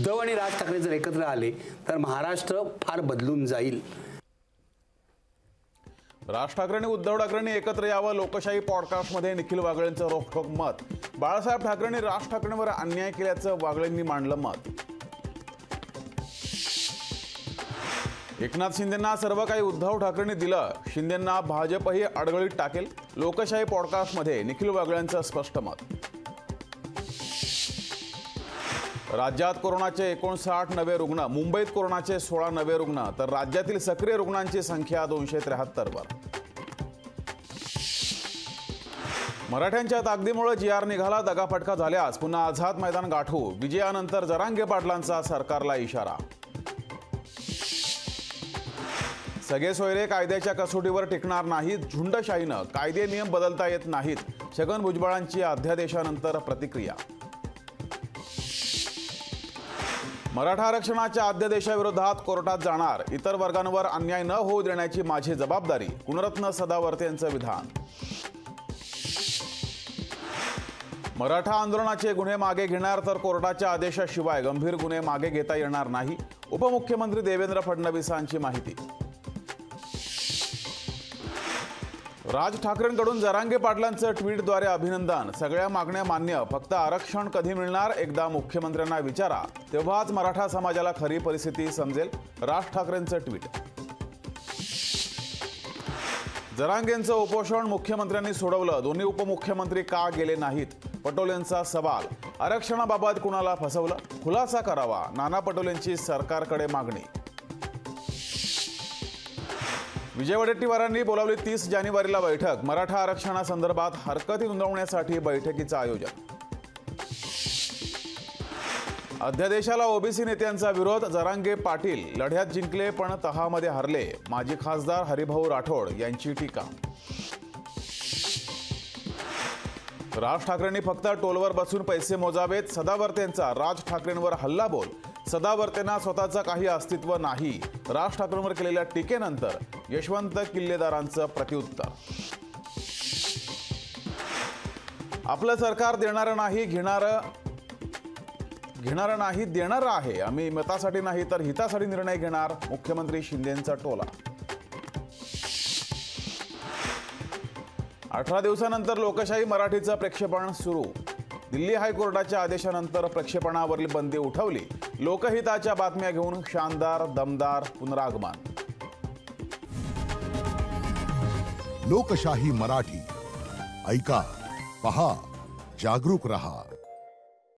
उद्धव आणि राज ठाकरे जर एकत्र आले तर महाराष्ट्र फार बदलून जाईल। राज ठाकरे आणि उद्धव ठाकरेंनी एकत्र यावं, लोकशाही पॉडकास्टमध्ये निखिल वागळेंचं रोखठोक मत। बाळासाहेब ठाकरेंनी राज ठाकरेंवर अन्याय केल्याचं वागळेंनी मांडलं मत। एकनाथ शिंदेंना सर्व काही उद्धव ठाकरेंनी दिलं, शिंदेंना भाजपही अडगळीत टाकेल, लोकशाही पॉडकास्टमध्ये निखिल वागळेंचं स्पष्ट मत। राज्यात कोरोनाचे 59 नवे रुग्ण, मुंबईत कोरोनाचे 16 नवे रुग्ण, तर राज्यातील सक्रिय रुग्णांची संख्या 273 वर। मराठ्यांच्या ताकदीमुळे जी.आर. निघाला, दगाफटका झाल्यास पुन्हा आझाद मैदान गाठू, विजयानंतर जरांगे पाटलांचा सरकारला इशारा। सगळे सोयरे कायद्याच्या कसोटीवर टिकणार नाहीत, झुंडशाहीनं कायदे नियम बदलता येत नाहीत, छगन भुजबळांची अध्यादेशानंतर प्रतिक्रिया। मराठा आरक्षणाच्या अध्यादेशाविरोधात कोर्टात जाणार, इतर वर्गांवर अन्याय न होऊ देण्याची माझी जबाबदारी, गुणरत्न सदावर्ते यांचं विधान। मराठा आंदोलनाचे गुन्हे मागे घेणार तर कोर्टाच्या आदेशाशिवाय गंभीर गुन्हे मागे घेता येणार नाही, उपमुख्यमंत्री देवेंद्र फडणवीसांची माहिती। राज ठाकरेंकडून जरांगे पाटलांचं ट्विटद्वारे अभिनंदन, सगळ्या मागण्या मान्य, फक्त आरक्षण कधी मिळणार एकदा मुख्यमंत्र्यांना विचारा, तेव्हाच मराठा समाजाला खरी परिस्थिती समजेल, राज ठाकरेंचं ट्विट। जरांगेंचं उपोषण मुख्यमंत्र्यांनी सोडवलं, दोन्ही उपमुख्यमंत्री का गेले नाहीत, पटोलेंचा सवाल, आरक्षणाबाबत कुणाला फसवलं, खुलासा करावा, नाना पटोलेंची सरकारकडे मागणी। विजय वडेट्टीवारांनी बोलावली 30 जानेवारीला बैठक, मराठा आरक्षणासंदर्भात हरकती नोंदवण्यासाठी बैठकीचं आयोजन। अध्यादेशाला ओबीसी नेत्यांचा विरोध, जरांगे पाटील लढ्यात जिंकले पण तहामध्ये हरले, माजी खासदार हरिभाऊ राठोड यांची टीका। राज ठाकरेंनी फक्त टोलवर बसून पैसे मोजावेत, सदावर्तेंचा राज ठाकरेंवर हल्लाबोल, सदावर्तेंना स्वतःचं काही अस्तित्व नाही, राज ठाकरेंवर केलेल्या टीकेनंतर यशवंत किल्लेदारांचं प्रत्युत्तर। आपलं सरकार देणारं नाही, घेणारं नाही, देणारं आहे, आम्ही मतासाठी नाही तर हितासाठी निर्णय घेणार, मुख्यमंत्री शिंदेंचा टोला। 18 दिवसानंतर लोकशाही मराठीचं प्रक्षेपण सुरू, दिल्ली हायकोर्टाच्या आदेशानंतर प्रक्षेपणावरील बंदी उठवली, लोकहिताच्या बातम्या घेऊन शानदार दमदार पुनरागमन। लोकशाही मराठी ऐका, पहा, जागरूक रहा।